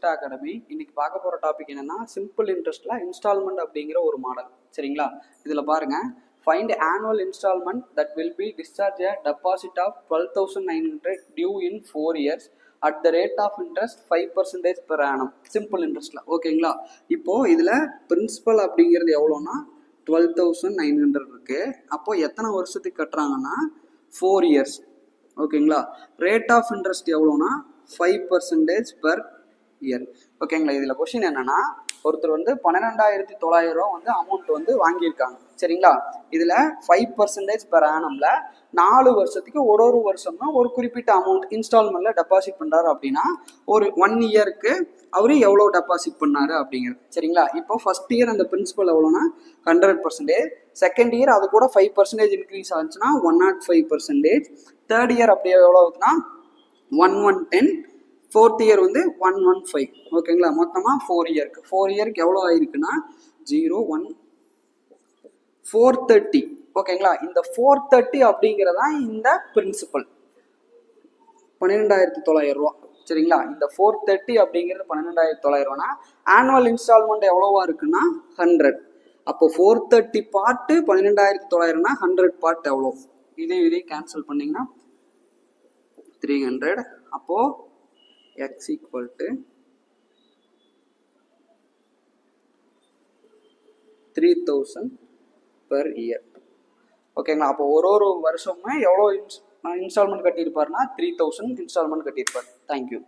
Interest academy. இன்னைக்கு பார்க்க போகிற டாபிக் என்னன்னா சிம்பிள் இன்ட்ரெஸ்ட்ல இன்ஸ்டால்மெண்ட் அப்படிங்கிற ஒரு மாடல். சரிங்களா? இதில் பாருங்க, find annual instalment that will be discharge a deposit of 12,900 due in 4 years at the rate of interest 5% per annum. Simple இன்ட்ரெஸ்ட்ல. ஓகேங்களா? இப்போ இதில் பிரின்சிபல் அப்படிங்கிறது எவ்வளோன்னா 12,900 இருக்கு. அப்போ எத்தனை வருஷத்துக்கு கட்டுறாங்கன்னா 4 years. ஓகேங்களா? ரேட் ஆஃப் இன்ட்ரெஸ்ட் எவ்வளோனா 5% per year. ஓகேங்களா? இதில் கொஸ்டின் என்னன்னா, ஒருத்தர் வந்து 12,900 ரூபா வந்து அமௌண்ட் வந்து வாங்கியிருக்காங்க. சரிங்களா? இதில் 5% per annumல 4 வருஷத்துக்கு ஒரு வருஷமும் ஒரு குறிப்பிட்ட அமௌண்ட் இன்ஸ்டால்மெண்ட்ல டெபாசிட் பண்ணுறாரு அப்படின்னா ஒரு 1 இயருக்கு அவர் எவ்வளோ டெபாசிட் பண்ணாரு அப்படிங்கிறது. சரிங்களா? இப்போ ஃபர்ஸ்ட் இயர் அந்த பிரின்சிபல் எவ்வளோனா 100%, செகண்ட் இயர் அது கூட 5% இன்க்ரீஸ் ஆச்சுன்னா 105%, தேர்ட் இயர் அப்படியே எவ்வளோ ஆகுதுன்னா 1110, ஃபோர்த் இயர் வந்து 115. ஓகேங்களா? மொத்தமாக 4 இயருக்கு எவ்வளோ ஆயிருக்குன்னா 430. ஓகேங்களா? இந்த 430 அப்படிங்கிறதா இந்த பிரின்சிபல் 12,900 ரூபா. சரிங்களா? இந்த 430 அப்படிங்கிறது 12,900 ரூபானா ஆனுவல் இன்ஸ்டால்மெண்ட் எவ்வளோவா இருக்குன்னா 100. அப்போ 430 பார்ட்டு 12,900னா 100 பார்ட் எவ்வளோ? இதையும் கேன்சல் பண்ணிங்கன்னா 300. அப்போ x equal to 3,000 per year. ஓகேங்களா? அப்போ ஒரு வருஷமும் எவ்வளோ இன்ஸ்டால்மெண்ட் கட்டியிருப்பாருன்னா 3,000 இன்ஸ்டால்மெண்ட் கட்டியிருப்பார். தேங்க்யூ.